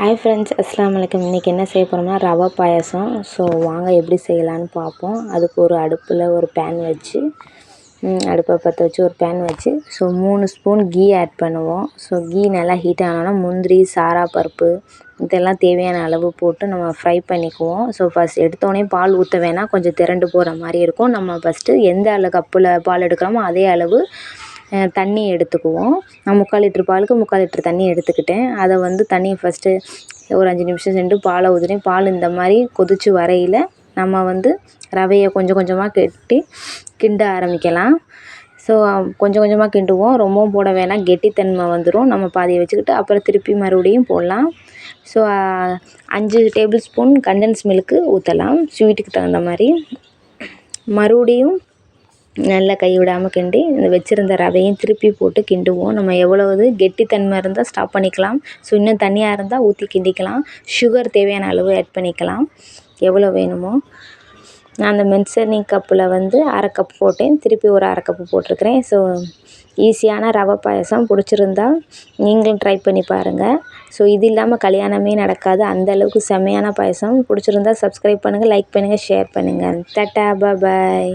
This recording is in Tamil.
ஹாய் ஃப்ரெண்ட்ஸ், அஸ்ஸலாமு அலைக்கும். இன்றைக்கி என்ன செய்ய போகிறோம்னா ரவா பாயாசம். ஸோ வாங்க எப்படி செய்யலான்னு பார்ப்போம். அதுக்கு ஒரு அடுப்பில் ஒரு பேன் வச்சு அடுப்பை பற்ற வச்சு ஒரு பேன் வச்சு ஸோ 3 ஸ்பூன் கீ ஆட் பண்ணுவோம். ஸோ கீ நல்லா ஹீட் ஆனோன்னா முந்திரி, சாரா பருப்பு இதெல்லாம் தேவையான அளவு போட்டு நம்ம ஃப்ரை பண்ணிக்குவோம். ஸோ ஃபஸ்ட் எடுத்தோடனே பால் ஊற்ற வேணாம், கொஞ்சம் திரண்டு போகிற மாதிரி இருக்கும். நம்ம ஃபஸ்ட்டு எந்த அளவு கப்பில் பால் எடுக்கிறோமோ அதே அளவு தண்ணி எடுத்துக்குவோம். நான் 3/4 லிட்டர் பாலுக்கு 3/4 லிட்டர் தண்ணி எடுத்துக்கிட்டேன். அதை தண்ணியை ஃபஸ்ட்டு ஒரு 5 நிமிஷம் சென்று பாலை ஊற்றினேன். பால் இந்த மாதிரி கொதித்து வரையில் நம்ம ரவையை கொஞ்சம் கொஞ்சமாக கிண்ட ஆரம்பிக்கலாம். ஸோ கொஞ்சம் கொஞ்சமாக கிண்டுவோம், ரொம்பவும் போட வேணாம், கெட்டித்தன்மை வந்துடும். நம்ம பாதியை வச்சுக்கிட்டு அப்புறம் திருப்பி மறுபடியும் போடலாம். So 5 table spoon condense milk ஊற்றலாம், ஸ்வீட்டுக்கு தகுந்த மாதிரி. மறுபடியும் நல்லா கை விடாமல் கிண்டி இந்த வச்சுருந்த ரவையும் திருப்பி போட்டு கிண்டுவோம். நம்ம எவ்வளவு கெட்டித்தன்மை இருந்தால் ஸ்டாப் பண்ணிக்கலாம். ஸோ இன்னும் தண்ணியாக இருந்தால் ஊற்றி கிண்டிக்கலாம். சுகர் தேவையான அளவு ஆட் பண்ணிக்கலாம், எவ்வளோ வேணுமோ. நான் அந்த மென்சரிங் கப்பில் 1/2 கப் போட்டேன், திருப்பி ஒரு 1/2 கப்பு போட்டிருக்கிறேன். ஸோ ஈஸியான ரவை பாயசம் பிடிச்சிருந்தா நீங்களும் ட்ரை பண்ணி பாருங்கள். ஸோ இது இல்லாமல் கல்யாணமே நடக்காது, அந்தளவுக்கு செம்மையான பாயசம். பிடிச்சிருந்தா சப்ஸ்கிரைப் பண்ணுங்கள், லைக் பண்ணுங்கள், ஷேர் பண்ணுங்கள். டாட்டா, பாய்.